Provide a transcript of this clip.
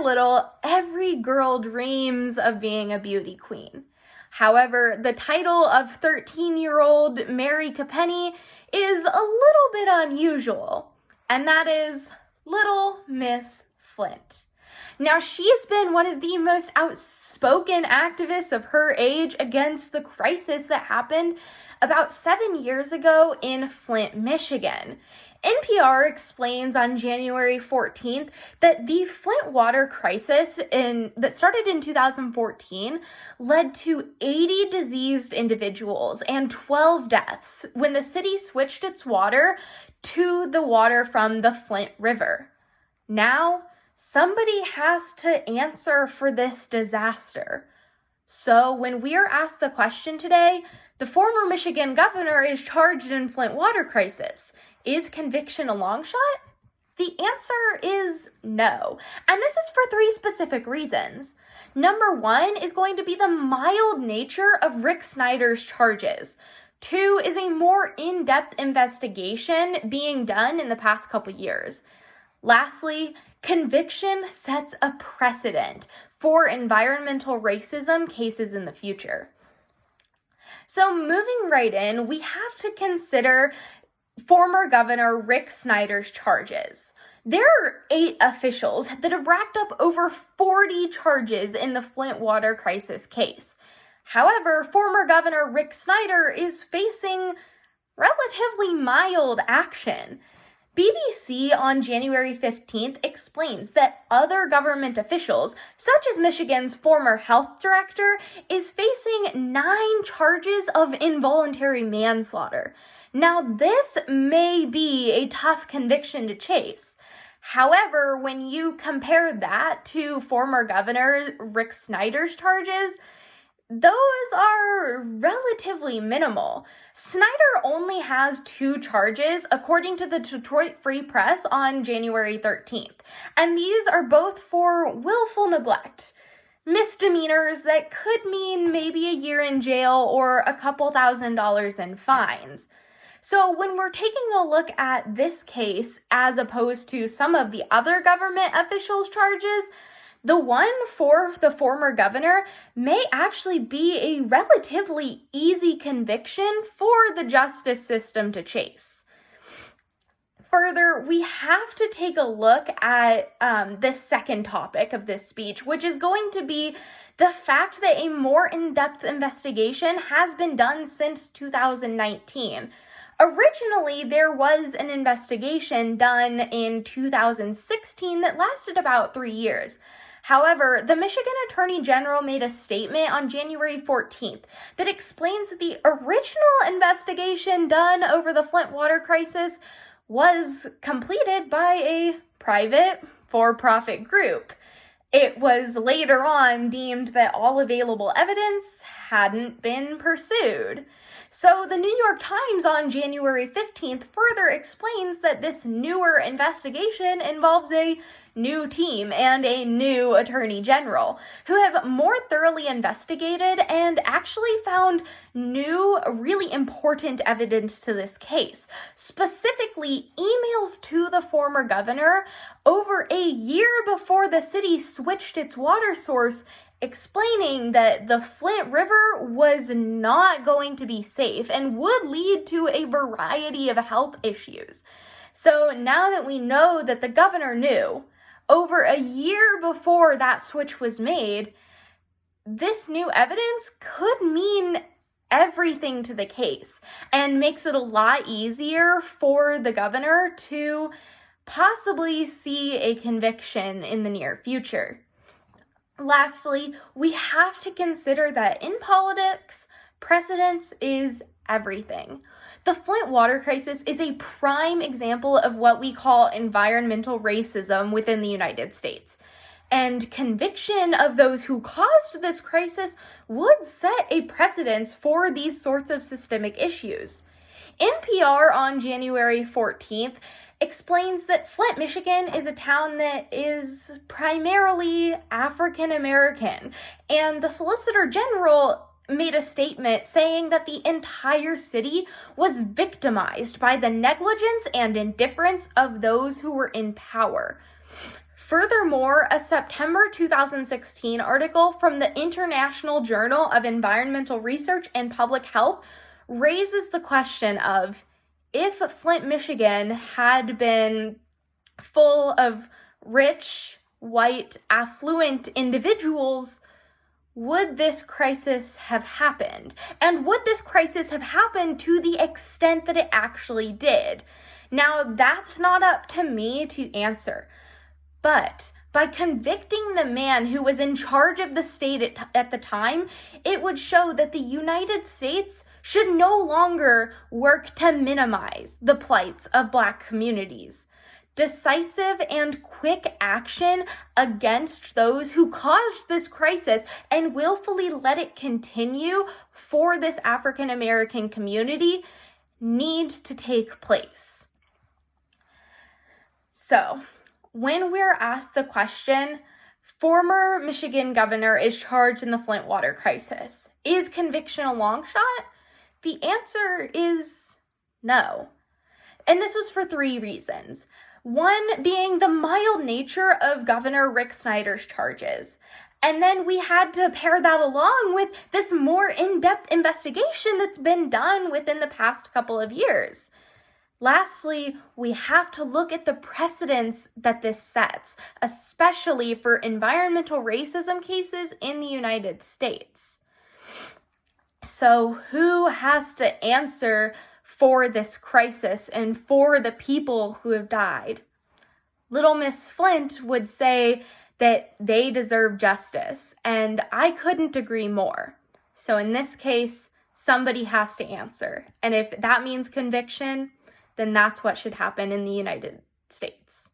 little, every girl dreams of being a beauty queen. However, the title of 13-year-old Mary Capenny is a little bit unusual, and that is Little Miss Flint. Now, she's been one of the most outspoken activists of her age against the crisis that happened about 7 years ago in Flint, Michigan. NPR explains on January 14th that the Flint Water Crisis that started in 2014 led to 80 diseased individuals and 12 deaths when the city switched its water to the water from the Flint River. Now, somebody has to answer for this disaster. So when we are asked the question today, the former Michigan governor is charged in Flint Water Crisis. Is conviction a long shot? The answer is no. And this is for 3 specific reasons. Number 1 is going to be the mild nature of Rick Snyder's charges. 2 is a more in-depth investigation being done in the past couple years. Lastly, conviction sets a precedent for environmental racism cases in the future. So moving right in, we have to consider former Governor Rick Snyder's charges. There are 8 officials that have racked up over 40 charges in the Flint Water Crisis case. However, former Governor Rick Snyder is facing relatively mild action. BBC on January 15th explains that other government officials, such as Michigan's former health director, is facing 9 charges of involuntary manslaughter. Now, this may be a tough conviction to chase. However, when you compare that to former Governor Rick Snyder's charges, those are relatively minimal. Snyder only has 2 charges, according to the Detroit Free Press on January 13th, and these are both for willful neglect. Misdemeanors that could mean maybe a year in jail or a couple $1,000s in fines. So when we're taking a look at this case as opposed to some of the other government officials' charges, the one for the former governor may actually be a relatively easy conviction for the justice system to chase. Further, we have to take a look at the second topic of this speech, which is going to be the fact that a more in-depth investigation has been done since 2019. Originally, there was an investigation done in 2016 that lasted about 3 years. However, the Michigan Attorney General made a statement on January 14th that explains that the original investigation done over the Flint Water Crisis was completed by a private, for-profit group. It was later on deemed that all available evidence hadn't been pursued. So the New York Times on January 15th further explains that this newer investigation involves a new team and a new attorney general who have more thoroughly investigated and actually found new, really important evidence to this case, specifically emails to the former governor over a year before the city switched its water source, explaining that the Flint River was not going to be safe and would lead to a variety of health issues. So now that we know that the governor knew, over a year before that switch was made, this new evidence could mean everything to the case and makes it a lot easier for the governor to possibly see a conviction in the near future. Lastly, we have to consider that in politics, precedence is everything. The Flint Water Crisis is a prime example of what we call environmental racism within the United States. And conviction of those who caused this crisis would set a precedence for these sorts of systemic issues. NPR on January 14th explains that Flint, Michigan is a town that is primarily African American, and the Solicitor General made a statement saying that the entire city was victimized by the negligence and indifference of those who were in power. Furthermore, a September 2016 article from the International Journal of Environmental Research and Public Health raises the question of, if Flint, Michigan had been full of rich, white, affluent individuals, would this crisis have happened? And would this crisis have happened to the extent that it actually did? Now, that's not up to me to answer. But by convicting the man who was in charge of the state at the time, it would show that the United States should no longer work to minimize the plights of Black communities. Decisive and quick action against those who caused this crisis and willfully let it continue for this African American community needs to take place. So, when we're asked the question, former Michigan governor is charged in the Flint Water Crisis, is conviction a long shot? The answer is no. And this was for 3 reasons. One being the mild nature of Governor Rick Snyder's charges. And then we had to pair that along with this more in-depth investigation that's been done within the past couple of years. Lastly, we have to look at the precedents that this sets, especially for environmental racism cases in the United States. So who has to answer for this crisis and for the people who have died? Little Miss Flint would say that they deserve justice, and I couldn't agree more. So in this case, somebody has to answer. And if that means conviction, then that's what should happen in the United States.